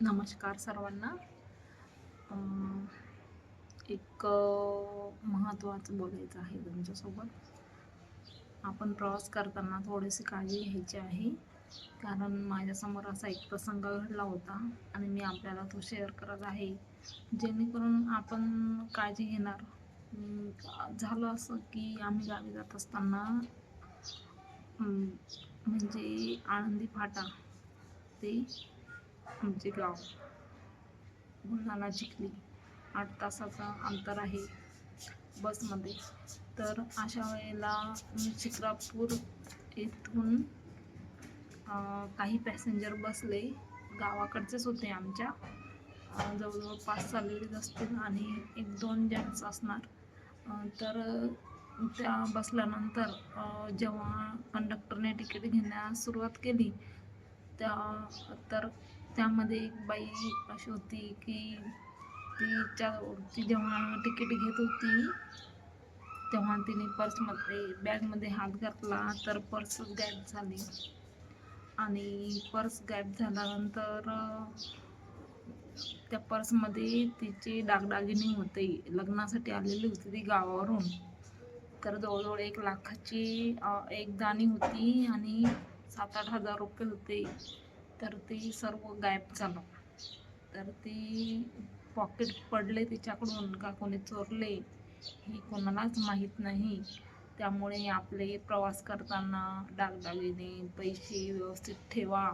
नमस्कार सर्वांना. अं, एक महत्त्वाचं बोलायचं आहे तुमच्यासोबत. आपण प्रवास करताना थोडीशी काळजी घ्यायची आहे, कारण माझ्यासमोर असा एक प्रसंग घडला होता आणि मी आपल्याला तो शेअर करत आहे, जेणेकरून आपण काळजी घेणार. झालं असं की आम्ही गावी जात असताना म्हणजे आळंदी फाटा ते आमचे गाव बुलढाणा चिखली 8 तासाचं अंतर आहे बसमध्ये. तर अशा वेळेला मी शिक्रापूर येथून काही पॅसेंजर बसले, गावाकडचेच होते आमच्या. जवळजवळ 5-6 लेडीज असतील आणि 1-2 जेंट्स असणार. तर त्या बसल्यानंतर जेव्हा कंडक्टरने तिकीट घेण्यास सुरुवात केली, तर त्यामध्ये एक बाई अशी होती की ती जेव्हा तिकीट घेत होती तेव्हा तिने बॅगमध्ये हात घातला, तर पर्स गायब झाली. आणि पर्स गायब झाल्यानंतर त्या पर्समध्ये तिचे दागदागिने होते. लग्नासाठी आलेली होती ती गावावरून. तर जवळजवळ 1 लाखाची एक दाणी होती आणि 7-8 हजार रुपये होते. तर ते सर्व गायब झालं. तर ती पॉकेट पडले तिच्याकडून का कोणी चोरले हे कोणालाच माहीत नाही. त्यामुळे आपले प्रवास करताना दागदागिने, पैसे व्यवस्थित ठेवा.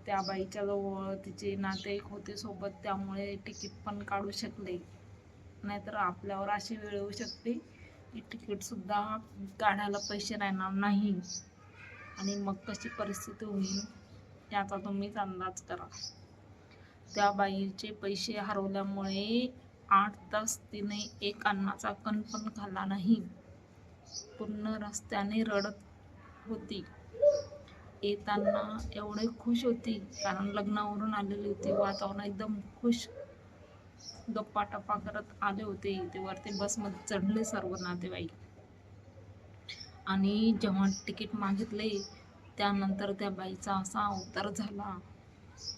त्या बाईच्या जवळ तिचे नातेवाईक होते सोबत, त्यामुळे तिकीट पण काढू शकले. नाहीतर आपल्यावर अशी वेळ येऊ शकते की तिकीटसुद्धा काढायला पैसे राहणार नाही आणि मग कशी परिस्थिती होईल याचा तुम्हीच अंदाज करा. त्या बाईचे पैसे हरवल्यामुळे 8 तास तिने एक अन्नाचा कण पण खाल्ला नाही. पूर्ण रस्त्याने रडत होती. येताना एवढे खुश होती, कारण लग्नावरून आलेली होती. वातावरण एकदम खुश, गप्पा-टप्पा करत आले होते. ते वरती बसमध्ये चढले सर्व नातेवाईक. आणि जेव्हा तिकीट मागितले त्यानंतर त्या बाईचा असा अवतार झाला,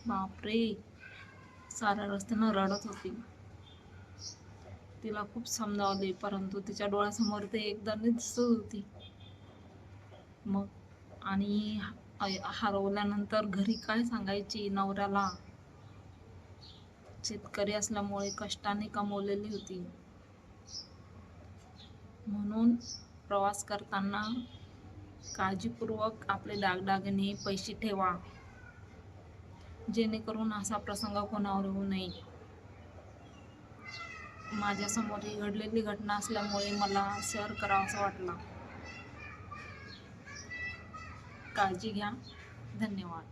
बापरे! साऱ्या रस्त्यानं रडत होती. तिला खूप समजावले, परंतु तिच्या डोळ्यासमोर ते एकदाने दिसत होती. मग आणि हरवल्यानंतर घरी काय सांगायची नवऱ्याला? शेतकरी असल्यामुळे कष्टाने कमवलेली होती. म्हणून प्रवास करताना काळजीपूर्वक आपले दागदागिने, पैसे ठेवा, जेणेकरून असा प्रसंग कोणावर होऊ नये. माझ्यासमोर ही घडलेली घटना असल्यामुळे मला शेअर करावंसं वाटलं. काळजी घ्या. धन्यवाद.